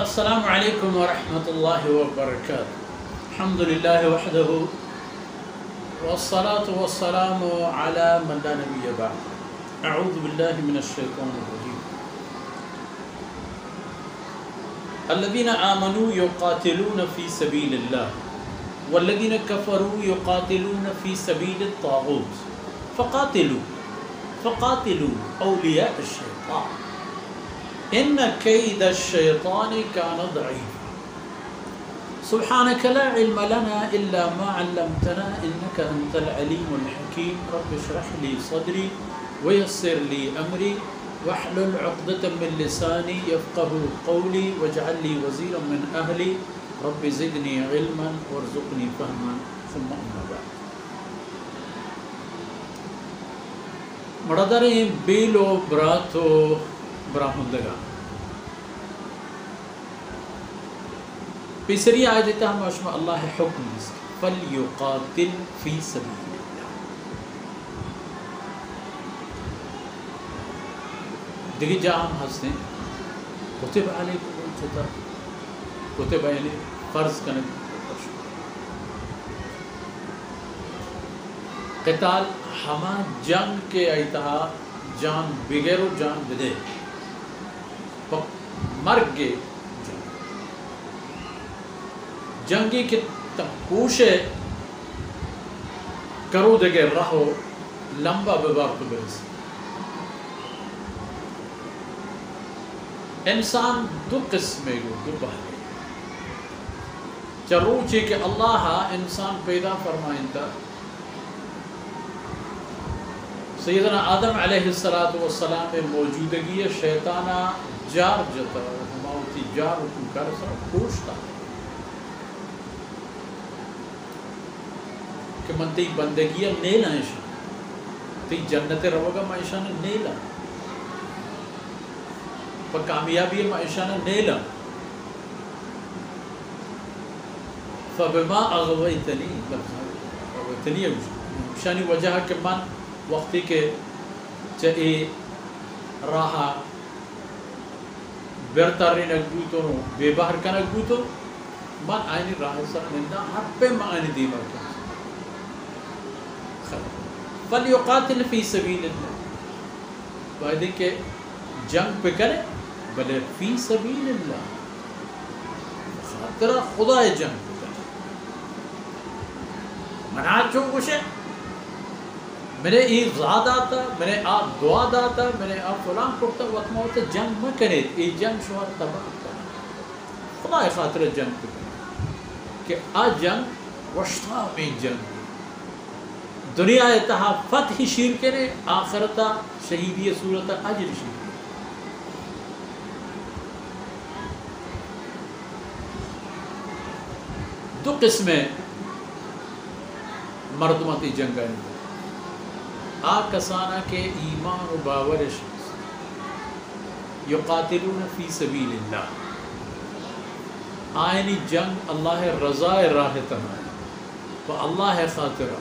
السلام علیکم ورحمۃ اللہ وبرکاتہ۔ الحمد للہ وحدہ والصلاة والسلام علی من لا نبی بعد۔ اعوذ باللہ من الشیطان الرجیم۔ الذین آمنوا یقاتلون فی سبیل اللہ والذین کفروا یقاتلون فی سبیل الطاغوت فقاتلوا اولیاء الشیطان ان کید الشیطان کان ضعیفا۔ سبحانک لا علم لنا الا ما علمتنا انک انت العلیم الحکیم۔ رب اشرح لی صدری ویسر لی امری واحلل عقدۃ من لسانی یفقهوا قولی واجعل لی وزیرا من اہلی رب زدنی علما وارزقنی فہما ثم اما بعد۔ مرداریں بیلو براتو براہندگان پیسری آیتا ہم اشما اللہ حکم فلیقاتل فی سبیل اللہ۔ دیکھیں جہاں ہم ہنستے ہیں کتب علیکم القتال، کتب یعنی فرض کرنے قتال ہما جنگ کے ایتہا جان بغیر و جان بدے مرگ گے جنگی کے کوشے کرو دے گے رہو لمبا ببار تو برس۔ انسان دو قسمے گو دو بہرے چروچے کہ اللہ انسان پیدا فرمائن تا سیدنا آدم علیہ السلام میں موجودگی شیطانہ جار جتا ہماوتی جار کو کر سر پوچھتا کہ من تی بندگی نیلا ایشان تی جنت روگا معیشان نیلا پر کامیابی معیشان نیلا فبما اغویتنی اغویتنی شانی وجہ کہ من وقتی کے چاہے راہا بیرتاری نگویتو نو بے باہر کا نگویتو من آئینی راہ سر نندہ ہر پہ معنی دیمار کا فلیقاتل فی سبیل اللہ وعدے کہ جنگ پہ کرے بلے فی سبیل اللہ خاطرہ خدا جنگ پہ کرے منا چو کچھے میں نے یہ زاد آتا میں نے آپ دعا داتا میں نے آپ فلان کرتا وقت ہوتا جنگ میں کرے یہ جنگ شوار تباہ کرنا خدا خاطر جنگ پہ کرے کہ آ جنگ وشتا میں جنگ دنیا اتہا فتح شیر کرے آخرتا شہیدی صورتا اجر شیر کرے۔ دو قسمیں مردماتی جنگیں کسانا کے ایمان و باور شخص یقاتلون فی سبیل اللہ آئینی جنگ اللہ رضا راہ تمام و اللہ خاطرہ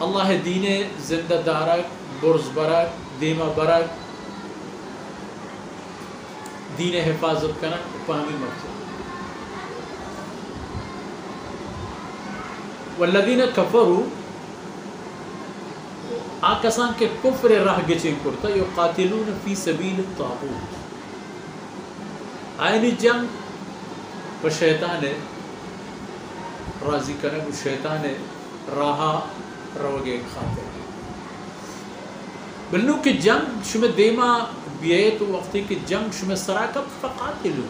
اللہ دین زندہ دارک برز برک دیمہ برک دین حفاظت کنک پاہمی مقصد۔ والذین کفروا آکسان کے کفر راہ گچیں کرتا یقاتلون فی سبیل الطاغوت آئینی جنگ و شیطان راضی کرنے و شیطان راہا روگے خاطر بلنو کہ جنگ شمہ دیما بیئے تو وقتی کہ جنگ شمہ سراکب فقاتلو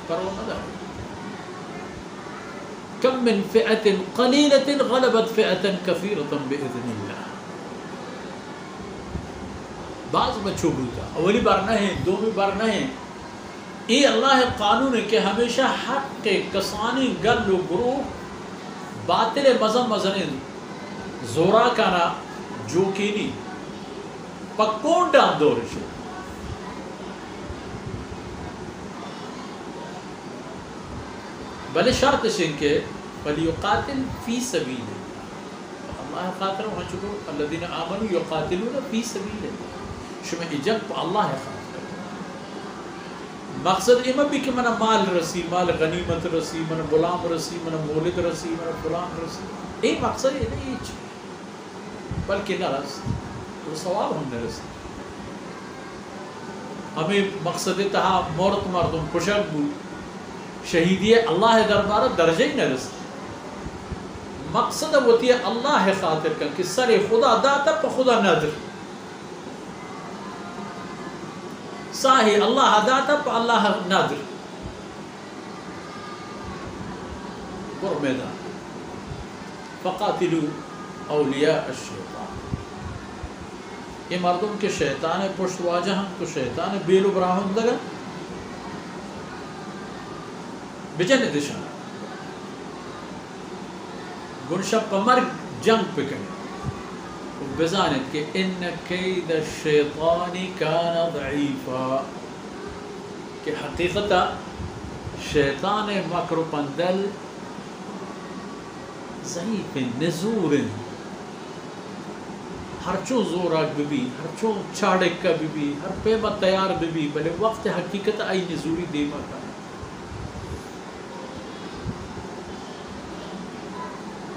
کرو مدر کم من فئت قلیلت غلبت فئتا کثیرتا بإذن اللہ۔ بعض بچوں بولتا اولی بار نہیں دومی بار نہیں یہ اللہ قانون ہے کہ ہمیشہ حق کے کسانی گل و گروہ باطل مزم مزنین زورا کانا جو کینی پکون ڈان دورشو بلے شرط شن کے فلیقاتل فی سبیل اللہ خاطر وہاں چکو الذین آمنوا یقاتلون فی سبیل اللہ شما جنگ پہ اللہ خاطر مقصد اما بھی کہ من مال رسی، مال غنیمت رسی، من غلام رسی، من مولد رسی، من فلان رسی، یہ مقصد یہ نہیں چیز بلکہ نہ رس وہ ثواب ہم نے رسی ہمیں مقصد تہا مورت مردم خوشک بود شہیدی اللہ دربار درجہ ہی نہ رسی مقصد ہوتی ہے اللہ خاطر کا کہ سر خدا داتا پا خدا نادر ساہی اللہ داتا پا اللہ نادر بر میدان فقاتلوا اولیاء الشیطان یہ مردم کے شیطان پشت واجہ ہم تو شیطان بیلو براہم لگا بجن دشان گنشب پمر جنگ پکنے بزانت کہ ان کید الشیطان کان ضعیفا کہ حقیقتا شیطان مکر و پندل ضعیف نزور ہر چو زوراک بھی ہر چو چھاڑک کا بھی ہر پیمہ تیار بھی بلے وقت حقیقت آئی نزوری دیما کا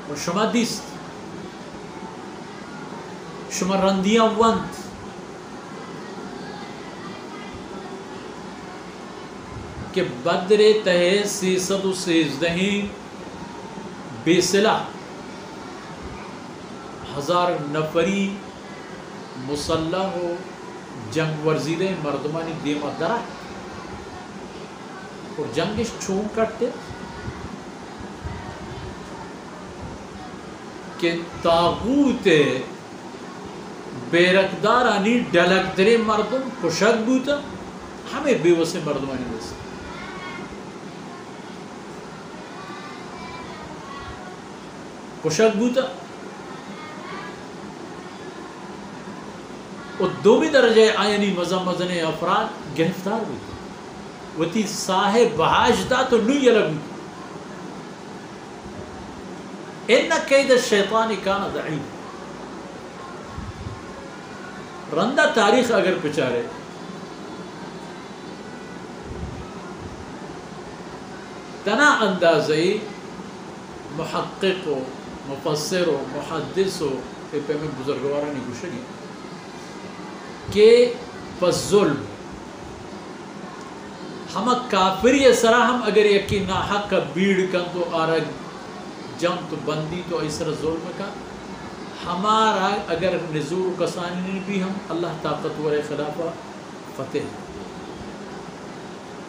اور شما دیست شما رندیاں وند کہ بدر تہے 313 بے سلاح 1000 نفری مسلح و جنگ ورزیدے مردمانی دیما درہ اور جنگش چون کرتے کہ تاغوت بیرکدارانی ڈلک درے مردم کشک بوتا ہمیں بے وسے مردمانی وسے کشک بوتا اور دومی درجہ آئینی مزن افراد گرفتار بوتا وتی صاحب بحاج دا تو نوی لگ بوتا ان کید الشیطان کان ضعیف رندہ تاریخ اگر پچارے تنا اندازی محقق و مفسر و محدث و پہ میں بزرگوارہ نہیں گوشگی کہ پس ظلم ہم کافری سرا ہم اگر یکی ناحق بیڑ کن تو آرگ جم تو بندی تو ایسر ظلم کا ہمارا اگر نزور کسانی بھی ہم اللہ طاقتور خلافہ فتح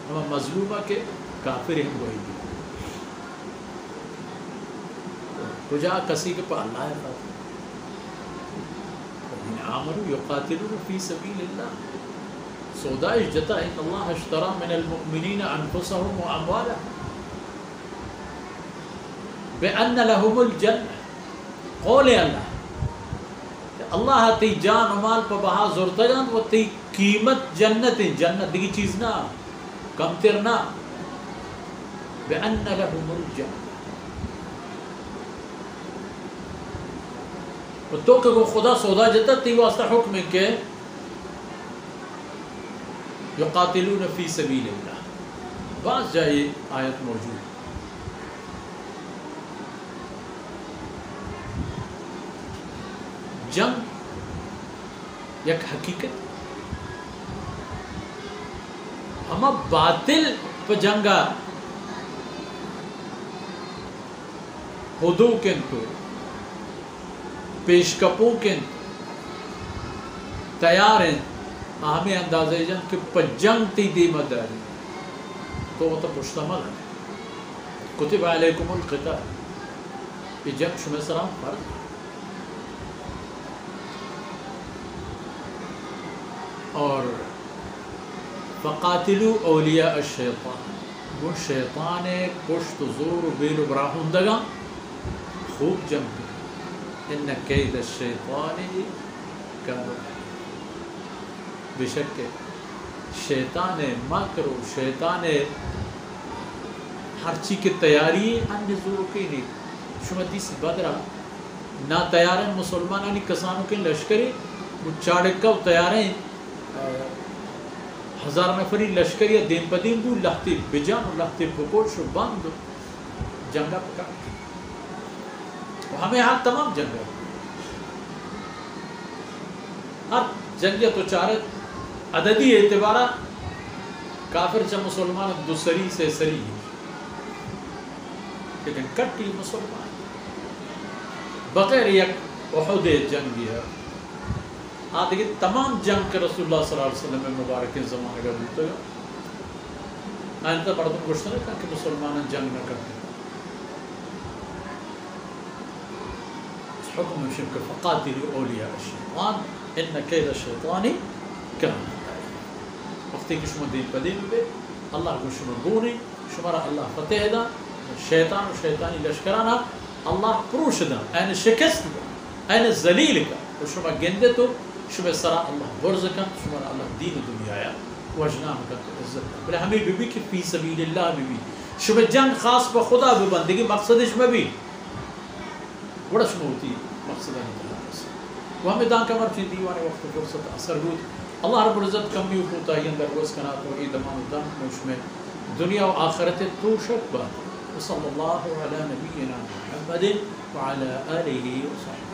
ہم مظلومہ کے کافر ہم وہی بھی کجا کسی کے پا اللہ ہے آمنوا یقاتلون فی سبیل اللہ سودائش جتا ان اللہ اشترى من المؤمنین انفسهم و اموالهم بأن لهم الجنہ قول اللہ اللہ تی جان و مال پا بہا زورتا جان و تی قیمت جنت جنت دیگی چیز نا کم تر نا بأن لهم الجنہ تو کہ وہ خدا سودا جتا تی واسطہ حکم ہے کہ یقاتلون فی سبیل اللہ بعض جائے آیت موجود جنگ یک حقیقت ہم باطل پہ جنگا ہدو کن تو پیشکپوں کن تیار ہیں ہمیں اندازہ جن کہ پہ جنگ تی دی مداری تو وہ تو مشتمل ہے کتب علیکم القتال یہ جنگ شمع سلام فرض اور فقاتلوا اولیاء الشیطان وہ شیطان پشت زور و بیل و براہندگاں خوب جنگ ان کید الشیطان کان بے شک شیطان مکر و شیطان ہر چیز کی تیاری ان زور کی نہیں شمدی سی بدرہ نہ تیار ہیں مسلمانانی کسانوں کے لشکری وہ چاڑکہ تیار ہیں 1000 نفری لشکری دین بدین بو لختی بجان و لختی بکوش و بند و جنگا پکا و ہمیں حال تمام جنگا ہر جنگیت و چارت عددی اعتبارہ کافر چا مسلمان دو سری سے سری لیکن کٹی مسلمان بغیر یک احد جنگی ہے دیکھیں تمام جنگ کے رسول اللہ صلی اللہ علیہ وسلم میں مبارک زمانے کا بولتے ہیں آئندہ مردم گوشت نہ کہ مسلمان جنگ نہ کرتے حکم شرک فقاتل اولیاء الشیطان ان کید الشیطان کان وقتی کہ شما دین پدین پہ اللہ کو شما گونی شمارا اللہ فتح دا شیطان و شیطانی لشکرانا اللہ پروش دا این شکست دا این ذلیل کا و شما گندے تو شما سرا اللہ برز کا شمارا اللہ دین دنیا آیا وجنام کا تو عزت کا بلے ہمیں بھی کہ فی سبیل اللہ بھی شما جنگ خاص با خدا بھی بندگی مقصدش میں بھی بڑا شما ہوتی مقصد اللہ رسول و ہمیں دان کمر چی دیوانے وقت فرصت اثر بود اللہ رب العزت کمی ہوتا ہے اندر روز کنا تو ایدمان دن موش میں دنیا و آخرت تو شک بات وصلی اللہ علی نبینا محمد وعلى آلہ وصحبہ